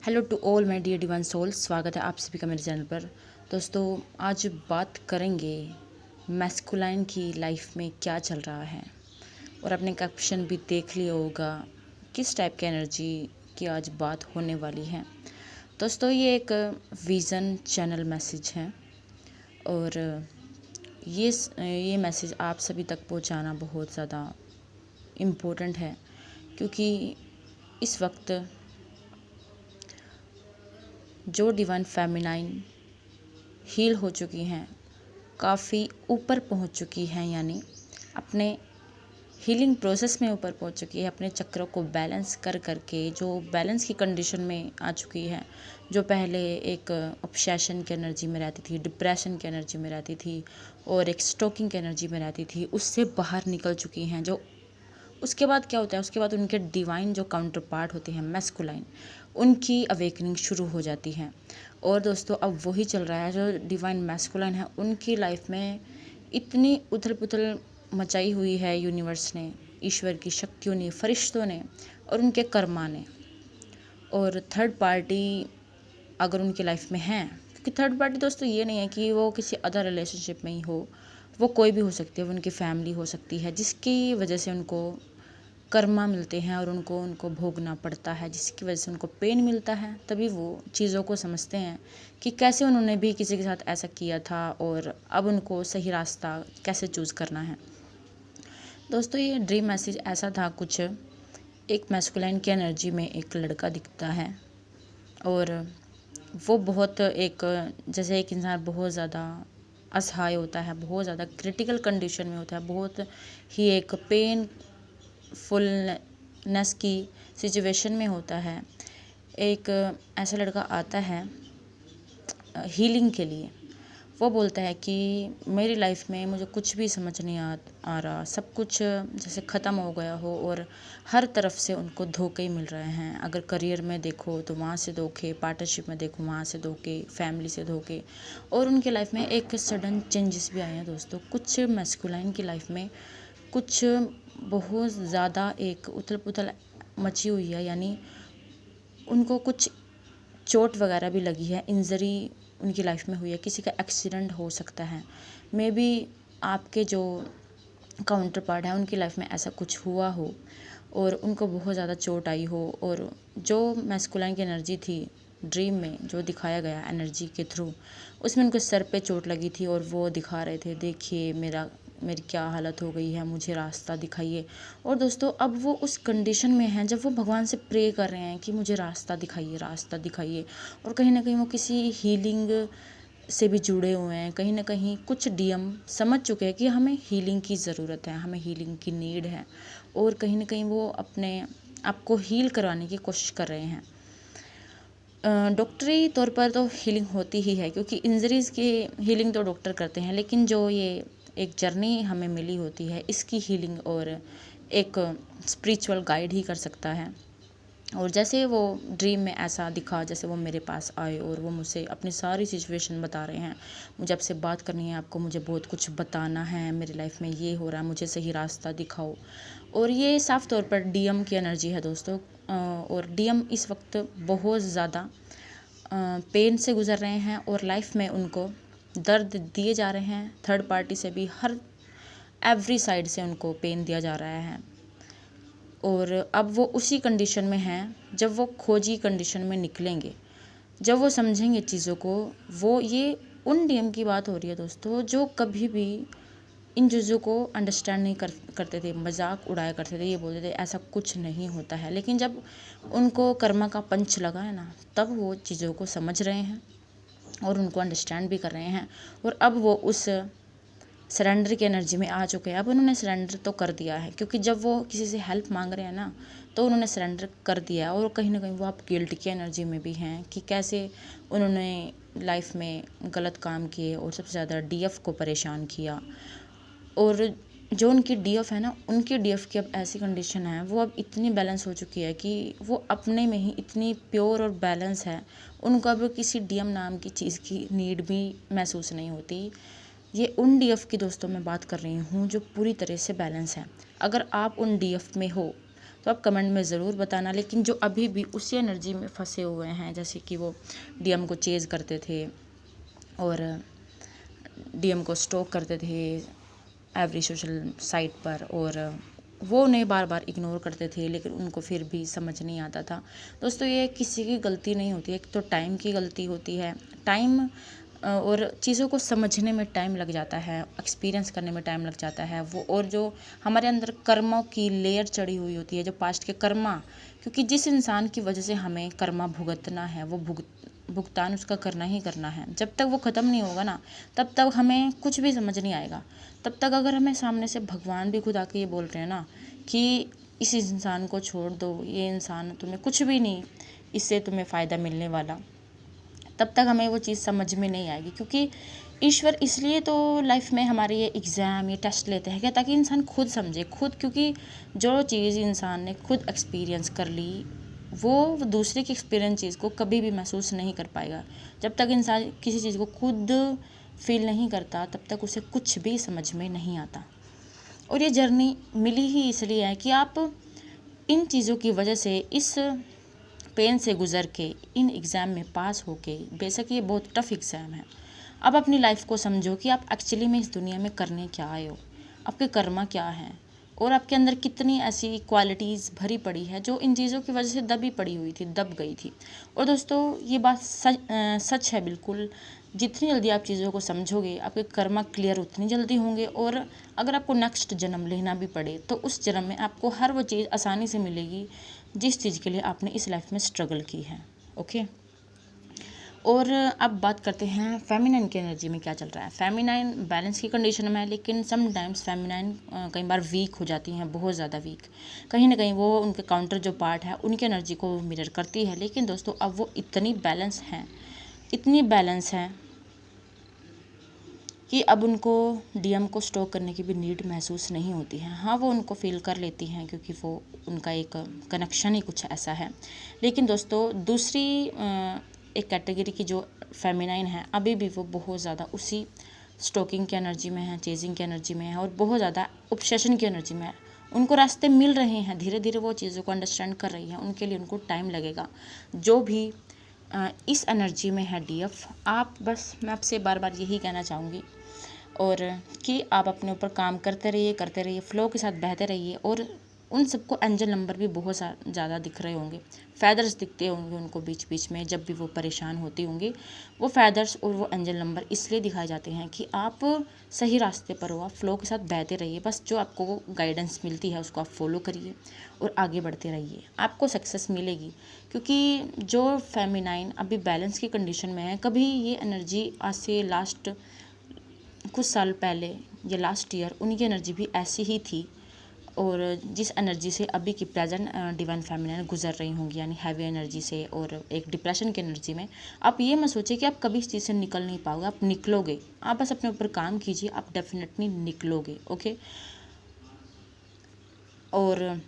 Hello to all my dear divine souls, स्वागत है आप सभी का मेरे चैनल पर। दोस्तों, आज बात करेंगे मैस्कुलाइन की लाइफ में क्या चल रहा है। और आपने कैप्शन भी देख लिया होगा किस टाइप की एनर्जी की आज बात होने वाली है। दोस्तों, ये एक विज़न चैनल मैसेज है और ये मैसेज आप सभी तक पहुंचाना बहुत ज़्यादा इम्पोर्टेंट है, क्योंकि इस वक्त जो डिवाइन फेमिनाइन हील हो चुकी हैं, काफ़ी ऊपर पहुंच चुकी हैं, यानी अपने हीलिंग प्रोसेस में ऊपर पहुंच चुकी है, अपने चक्रों को बैलेंस कर करके जो बैलेंस की कंडीशन में आ चुकी है। जो पहले एक ऑब्सेशन की एनर्जी में रहती थी, डिप्रेशन की एनर्जी में रहती थी और एक स्टॉकिंग की एनर्जी में रहती थी, उससे बाहर निकल चुकी हैं। जो उसके बाद क्या होता है, उसके बाद उनके डिवाइन जो काउंटर पार्ट होते हैं मैस्कुलाइन, उनकी अवेकनिंग शुरू हो जाती है। और दोस्तों, अब वही चल रहा है। जो डिवाइन मैस्कुलाइन है, उनकी लाइफ में इतनी उथल पुथल मचाई हुई है यूनिवर्स ने, ईश्वर की शक्तियों ने, फरिश्तों ने और उनके कर्मा ने। और थर्ड पार्टी अगर उनकी लाइफ में है, क्योंकि थर्ड पार्टी दोस्तों ये नहीं है कि वो किसी अदर रिलेशनशिप में ही हो, वो कोई भी हो सकती है, वो उनकी फैमिली हो सकती है, जिसकी वजह से उनको कर्मा मिलते हैं और उनको भोगना पड़ता है, जिसकी वजह से उनको पेन मिलता है। तभी वो चीज़ों को समझते हैं कि कैसे उन्होंने भी किसी के साथ ऐसा किया था और अब उनको सही रास्ता कैसे चूज़ करना है। दोस्तों, ये ड्रीम मैसेज ऐसा था, कुछ एक मैस्कुलाइन की एनर्जी में एक लड़का दिखता है और वो बहुत एक, जैसे एक इंसान बहुत ज़्यादा असहाय होता है, बहुत ज़्यादा क्रिटिकल कंडीशन में होता है, बहुत ही एक पेन फुलनेस की सिचुएशन में होता है। एक ऐसा लड़का आता है हीलिंग के लिए। वो बोलता है कि मेरी लाइफ में मुझे कुछ भी समझ नहीं आ रहा, सब कुछ जैसे ख़त्म हो गया हो और हर तरफ से उनको धोखे ही मिल रहे हैं। अगर करियर में देखो तो वहाँ से धोखे, पार्टनरशिप में देखो वहाँ से धोखे, फैमिली से धोखे। और उनके लाइफ में एक सडन चेंजेस भी आए हैं दोस्तों। कुछ मैस्कुलाइन की लाइफ में कुछ बहुत ज़्यादा एक उथल पुथल मची हुई है, यानी उनको कुछ चोट वगैरह भी लगी है, इंजरी उनकी लाइफ में हुई है, किसी का एक्सीडेंट हो सकता है। मे बी आपके जो काउंटर पार्ट है उनकी लाइफ में ऐसा कुछ हुआ हो और उनको बहुत ज़्यादा चोट आई हो। और जो मैस्कुलाइन की एनर्जी थी ड्रीम में, जो दिखाया गया एनर्जी के थ्रू, उसमें उनको सर पे चोट लगी थी और वो दिखा रहे थे, देखिए मेरी क्या हालत हो गई है, मुझे रास्ता दिखाइए। और दोस्तों, अब वो उस कंडीशन में हैं जब वो भगवान से प्रे कर रहे हैं कि मुझे रास्ता दिखाइए, रास्ता दिखाइए। और कहीं ना कहीं वो किसी हीलिंग से भी जुड़े हुए हैं, कहीं ना कहीं कुछ डीएम समझ चुके हैं कि हमें हीलिंग की ज़रूरत है, हमें हीलिंग की नीड है। और कहीं ना कहीं वो अपने आप को हील करवाने की कोशिश कर रहे हैं। डॉक्टरी तौर पर तो हीलिंग होती ही है, क्योंकि इंजरीज़ की हीलिंग तो डॉक्टर करते हैं, लेकिन जो ये एक जर्नी हमें मिली होती है, इसकी हीलिंग और एक स्पिरिचुअल गाइड ही कर सकता है। और जैसे वो ड्रीम में ऐसा दिखा, जैसे वो मेरे पास आए और वो मुझसे अपनी सारी सिचुएशन बता रहे हैं, मुझे आपसे बात करनी है, आपको मुझे बहुत कुछ बताना है, मेरी लाइफ में ये हो रहा है, मुझे सही रास्ता दिखाओ। और ये साफ तौर पर डीएम की एनर्जी है दोस्तों। और डीएम इस वक्त बहुत ज़्यादा पेन से गुज़र रहे हैं और लाइफ में उनको दर्द दिए जा रहे हैं, थर्ड पार्टी से भी, हर एवरी साइड से उनको पेन दिया जा रहा है। और अब वो उसी कंडीशन में हैं जब वो खोजी कंडीशन में निकलेंगे, जब वो समझेंगे चीज़ों को। वो ये उन डीएम की बात हो रही है दोस्तों, जो कभी भी इन चीज़ों को अंडरस्टैंड नहीं करते थे, मजाक उड़ाया करते थे, ये बोलते थे ऐसा कुछ नहीं होता है। लेकिन जब उनको कर्मा का पंच लगा है ना, तब वो चीज़ों को समझ रहे हैं और उनको अंडरस्टैंड भी कर रहे हैं। और अब वो उस सरेंडर की एनर्जी में आ चुके हैं। अब उन्होंने सरेंडर तो कर दिया है, क्योंकि जब वो किसी से हेल्प मांग रहे हैं ना, तो उन्होंने सरेंडर कर दिया है। और कहीं ना कहीं वो आप गिल्ट की एनर्जी में भी हैं कि कैसे उन्होंने लाइफ में गलत काम किए और सबसे ज़्यादा डीएफ को परेशान किया। और जो उनकी डीएफ है ना, उनकी डीएफ की अब ऐसी कंडीशन है, वो अब इतनी बैलेंस हो चुकी है कि वो अपने में ही इतनी प्योर और बैलेंस है, उनको अब किसी डीएम नाम की चीज़ की नीड भी महसूस नहीं होती। ये उन डीएफ की दोस्तों मैं बात कर रही हूँ जो पूरी तरह से बैलेंस है। अगर आप उन डीएफ में हो तो आप कमेंट में ज़रूर बताना। लेकिन जो अभी भी उसी एनर्जी में फंसे हुए हैं, जैसे कि वो डीएम को चेज़ करते थे और डीएम को स्टॉक करते थे एवरी सोशल साइट पर, और वो उन्हें बार बार इग्नोर करते थे, लेकिन उनको फिर भी समझ नहीं आता था। दोस्तों, ये किसी की गलती नहीं होती है, एक तो टाइम की गलती होती है। टाइम और चीज़ों को समझने में टाइम लग जाता है, एक्सपीरियंस करने में टाइम लग जाता है वो, और जो हमारे अंदर कर्मों की लेयर चढ़ी हुई होती है, जो पास्ट के कर्मा, क्योंकि जिस इंसान की वजह से हमें कर्मा भुगतना है, वो भुगतान उसका करना ही करना है। जब तक वो ख़त्म नहीं होगा ना, तब तक हमें कुछ भी समझ नहीं आएगा। तब तक अगर हमें सामने से भगवान भी खुद आके ये बोल रहे हैं ना कि इस इंसान को छोड़ दो, ये इंसान तुम्हें कुछ भी नहीं, इससे तुम्हें फ़ायदा मिलने वाला, तब तक हमें वो चीज़ समझ में नहीं आएगी। क्योंकि ईश्वर इसलिए तो लाइफ में हमारे ये एग्ज़ाम, ये टेस्ट लेते हैं क्या, ताकि इंसान खुद समझे खुद। क्योंकि जो चीज़ इंसान ने खुद एक्सपीरियंस कर ली, वो दूसरे की एक्सपीरियंस चीज़ को कभी भी महसूस नहीं कर पाएगा। जब तक इंसान किसी चीज़ को खुद फील नहीं करता, तब तक उसे कुछ भी समझ में नहीं आता। और ये जर्नी मिली ही इसलिए है कि आप इन चीज़ों की वजह से, इस पेन से गुज़र के, इन एग्ज़ाम में पास होके, बेशक ये बहुत टफ़ एग्ज़ाम है, अब अपनी लाइफ को समझो कि आप एक्चुअली में इस दुनिया में करने क्या आए हो, आपके कर्मा क्या हैं, और आपके अंदर कितनी ऐसी क्वालिटीज़ भरी पड़ी है जो इन चीज़ों की वजह से दबी पड़ी हुई थी, दब गई थी। और दोस्तों, ये बात सच है बिल्कुल। जितनी जल्दी आप चीज़ों को समझोगे, आपके कर्मा क्लियर उतनी जल्दी होंगे। और अगर आपको नेक्स्ट जन्म लेना भी पड़े, तो उस जन्म में आपको हर वो चीज़ आसानी से मिलेगी जिस चीज़ के लिए आपने इस लाइफ में स्ट्रगल की है। ओके। और अब बात करते हैं फेमिनाइन की एनर्जी में क्या चल रहा है। फेमिनाइन बैलेंस की कंडीशन में है, लेकिन समटाइम्स फेमिनाइन कई बार वीक हो जाती हैं, बहुत ज़्यादा वीक। कहीं ना कहीं वो उनके काउंटर जो पार्ट है, उनकी एनर्जी को मिरर करती है। लेकिन दोस्तों, अब वो इतनी बैलेंस हैं, इतनी बैलेंस है कि अब उनको डीएम को स्टॉक करने की भी नीड महसूस नहीं होती है। हाँ, वो उनको फील कर लेती हैं, क्योंकि वो उनका एक कनेक्शन ही कुछ ऐसा है। लेकिन दोस्तों, दूसरी एक कैटेगरी की जो फेमिनाइन है, अभी भी वो बहुत ज़्यादा उसी स्टॉकिंग की एनर्जी में है, चेजिंग की एनर्जी में है, और बहुत ज़्यादा ऑब्सेशन की एनर्जी में है। उनको रास्ते मिल रहे हैं, धीरे धीरे वो चीज़ों को अंडरस्टैंड कर रही हैं। उनके लिए उनको टाइम लगेगा। जो भी इस एनर्जी में है डीएफ, आप बस, मैं आपसे बार बार यही कहना चाहूँगी, और कि आप अपने ऊपर काम करते रहिए, फ़्लो के साथ बहते रहिए। और उन सबको एंजल नंबर भी बहुत ज़्यादा दिख रहे होंगे, फैदर्स दिखते होंगे उनको बीच बीच में, जब भी वो परेशान होती होंगी। वो फैदर्स और वो एंजल नंबर इसलिए दिखाए जाते हैं कि आप सही रास्ते पर हो, आप फ़्लो के साथ बहते रहिए। बस जो आपको गाइडेंस मिलती है उसको आप फॉलो करिए और आगे बढ़ते रहिए, आपको सक्सेस मिलेगी। क्योंकि जो फेमिनाइन अभी बैलेंस की कंडीशन में है, कभी ये एनर्जी आज से लास्ट कुछ साल पहले या लास्ट ईयर उनकी एनर्जी भी ऐसी ही थी, और जिस एनर्जी से अभी की प्रेजेंट डिवाइन फेमिनाइन गुजर रही होंगी, यानी हैवी एनर्जी से और एक डिप्रेशन की एनर्जी में। आप ये मत सोचिए कि आप कभी इस चीज़ से निकल नहीं पाओगे, आप निकलोगे। आप बस अपने ऊपर काम कीजिए, आप डेफिनेटली निकलोगे। ओके। और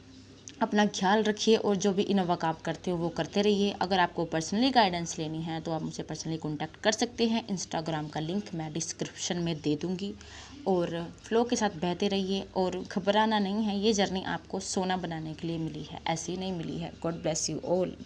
अपना ख्याल रखिए, और जो भी इनोवा आप करते हो वो करते रहिए। अगर आपको पर्सनली गाइडेंस लेनी है तो आप मुझे पर्सनली कॉन्टैक्ट कर सकते हैं। इंस्टाग्राम का लिंक मैं डिस्क्रिप्शन में दे दूँगी। और फ़्लो के साथ बहते रहिए, और घबराना नहीं है। ये जर्नी आपको सोना बनाने के लिए मिली है, ऐसी नहीं मिली है। God bless you all.